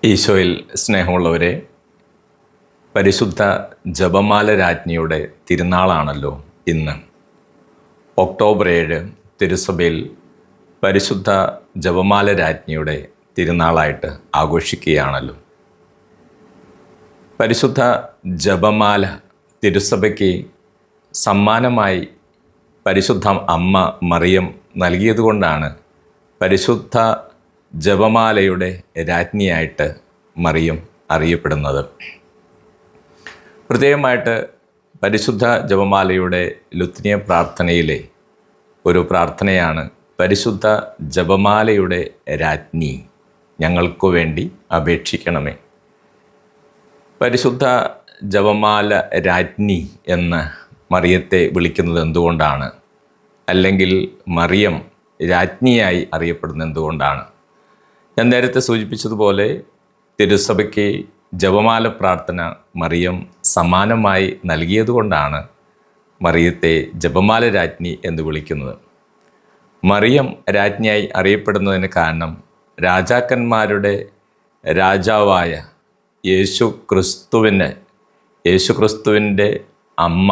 ഈശോയിൽ സ്നേഹമുള്ളവരെ, പരിശുദ്ധ ജപമാല രാജ്ഞിയുടെ തിരുനാളാണല്ലോ ഇന്ന്. ഒക്ടോബർ 7 തിരുസഭയിൽ പരിശുദ്ധ ജപമാല രാജ്ഞിയുടെ തിരുനാളായിട്ട് ആഘോഷിക്കുകയാണല്ലോ. പരിശുദ്ധ ജപമാല തിരുസഭയ്ക്ക് സമ്മാനമായി പരിശുദ്ധ അമ്മ മറിയം നൽകിയതുകൊണ്ടാണ് പരിശുദ്ധ ജപമാലയുടെ രാജ്ഞിയായിട്ട് മറിയം അറിയപ്പെടുന്നത്. പ്രത്യേകമായിട്ട് പരിശുദ്ധ ജപമാലയുടെ ലുത്തിനിയ പ്രാർത്ഥനയിലെ ഒരു പ്രാർത്ഥനയാണ് പരിശുദ്ധ ജപമാലയുടെ രാജ്ഞി ഞങ്ങൾക്കു വേണ്ടി അപേക്ഷിക്കണമേ. പരിശുദ്ധ ജപമാല രാജ്ഞി എന്ന് മറിയത്തെ വിളിക്കുന്നത് എന്തുകൊണ്ടാണ്? അല്ലെങ്കിൽ മറിയം രാജ്ഞിയായി അറിയപ്പെടുന്നത് എന്തുകൊണ്ടാണ്? ഞാൻ നേരത്തെ സൂചിപ്പിച്ചതുപോലെ തിരുസഭയ്ക്ക് ജപമാല പ്രാർത്ഥന മറിയം സമാനമായി നൽകിയതുകൊണ്ടാണ് മറിയത്തെ ജപമാല രാജ്ഞി എന്ന് വിളിക്കുന്നത്. മറിയം രാജ്ഞിയായി അറിയപ്പെടുന്നതിന് കാരണം രാജാക്കന്മാരുടെ രാജാവായ യേശുക്രിസ്തുവിൻ്റെ അമ്മ,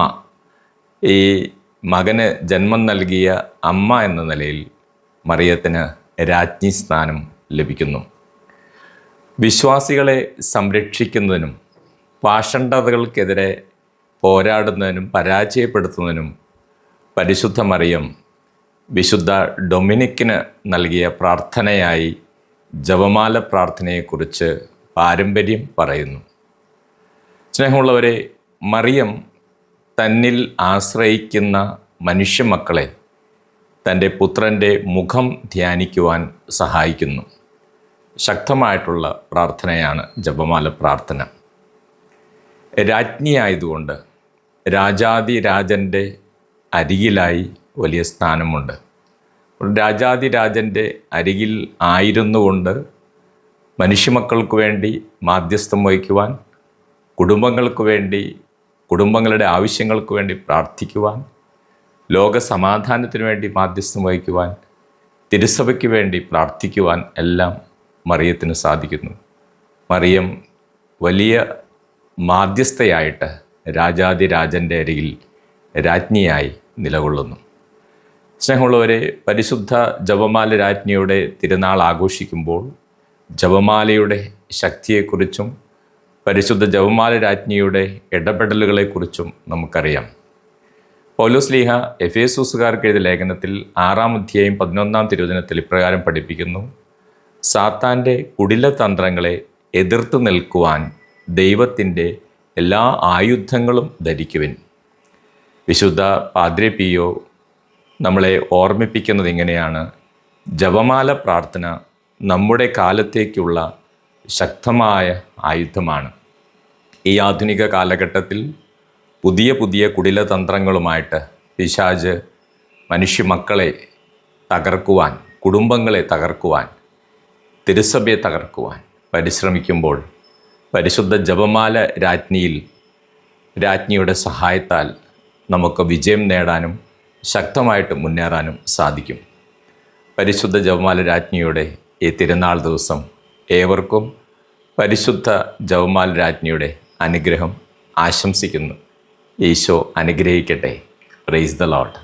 ഈ മകന് ജന്മം നൽകിയ അമ്മ എന്ന നിലയിൽ മറിയത്തിന് രാജ്ഞി സ്ഥാനം ലഭിക്കുന്നു. വിശ്വാസികളെ സംരക്ഷിക്കുന്നതിനും പാഷണ്ഡതകൾക്കെതിരെ പോരാടുന്നതിനും പരാജയപ്പെടുത്തുന്നതിനും പരിശുദ്ധ മറിയം വിശുദ്ധ ഡൊമിനിക്കിന് നൽകിയ പ്രാർത്ഥനയായി ജപമാല പ്രാർത്ഥനയെക്കുറിച്ച് പാരമ്പര്യം പറയുന്നു. സ്നേഹമുള്ളവരെ, മറിയം തന്നിൽ ആശ്രയിക്കുന്ന മനുഷ്യമക്കളെ തൻ്റെ പുത്രൻ്റെ മുഖം ധ്യാനിക്കുവാൻ സഹായിക്കുന്നു. ശക്തമായിട്ടുള്ള പ്രാർത്ഥനയാണ് ജപമാല പ്രാർത്ഥന. രാജ്ഞിയായതുകൊണ്ട് രാജാതിരാജൻ്റെ അരികിലായി വലിയ സ്ഥാനമുണ്ട്. രാജാതിരാജൻ്റെ അരികിൽ ആയിരുന്നുകൊണ്ട് മനുഷ്യമക്കൾക്ക് വേണ്ടി മാധ്യസ്ഥം വഹിക്കുവാൻ, കുടുംബങ്ങൾക്ക് വേണ്ടി, കുടുംബങ്ങളുടെ ആവശ്യങ്ങൾക്ക് വേണ്ടി പ്രാർത്ഥിക്കുവാൻ, ലോക സമാധാനത്തിന് വേണ്ടി മാധ്യസ്ഥം വഹിക്കുവാൻ, തിരുസഭയ്ക്ക് വേണ്ടി പ്രാർത്ഥിക്കുവാൻ എല്ലാം മറിയത്തിന് സാധിക്കുന്നു. മറിയം വലിയ മാധ്യസ്ഥയായിട്ട് രാജാതിരാജൻ്റെ അരികിൽ രാജ്ഞിയായി നിലകൊള്ളുന്നു. സ്നേഹമുള്ളവരെ, പരിശുദ്ധ ജപമാല രാജ്ഞിയുടെ തിരുനാൾ ആഘോഷിക്കുമ്പോൾ ജപമാലയുടെ ശക്തിയെക്കുറിച്ചും പരിശുദ്ധ ജപമാല രാജ്ഞിയുടെ ഇടപെടലുകളെക്കുറിച്ചും നമുക്കറിയാം. പൗലോസ്ലീഹ എഫേസൂസുകാർക്ക് എഴുതിയ ലേഖനത്തിൽ 6-ാം അധ്യായം 11-ാം തിരുവചനത്തിൽ ഇപ്രകാരം പഠിപ്പിക്കുന്നു: സാത്താൻ്റെ കുടിലതന്ത്രങ്ങളെ എതിർത്ത് നിൽക്കുവാൻ ദൈവത്തിൻ്റെ എല്ലാ ആയുധങ്ങളും ധരിക്കുവിൻ. വിശുദ്ധ പാദ്രി പിയോ നമ്മളെ ഓർമ്മിപ്പിക്കുന്നത് ഇങ്ങനെയാണ്: ജപമാല പ്രാർത്ഥന നമ്മുടെ കാലത്തേക്കുള്ള ശക്തമായ ആയുധമാണ്. ഈ ആധുനിക കാലഘട്ടത്തിൽ പുതിയ പുതിയ കുടിലതന്ത്രങ്ങളുമായിട്ട് പിശാച് മനുഷ്യമക്കളെ തകർക്കുവാൻ, കുടുംബങ്ങളെ തകർക്കുവാൻ, തിരുസഭയെ തകർക്കുവാൻ പരിശ്രമിക്കുമ്പോൾ പരിശുദ്ധ ജപമാല രാജ്ഞിയുടെ സഹായത്താൽ നമുക്ക് വിജയം നേടാനും ശക്തമായിട്ട് മുന്നേറാനും സാധിക്കും. പരിശുദ്ധ ജപമാല രാജ്ഞിയുടെ ഈ തിരുനാൾ ദിവസം ഏവർക്കും പരിശുദ്ധ ജപമാല രാജ്ഞിയുടെ അനുഗ്രഹം ആശംസിക്കുന്നു. ഈശോ അനുഗ്രഹിക്കട്ടെ. Praise the Lord.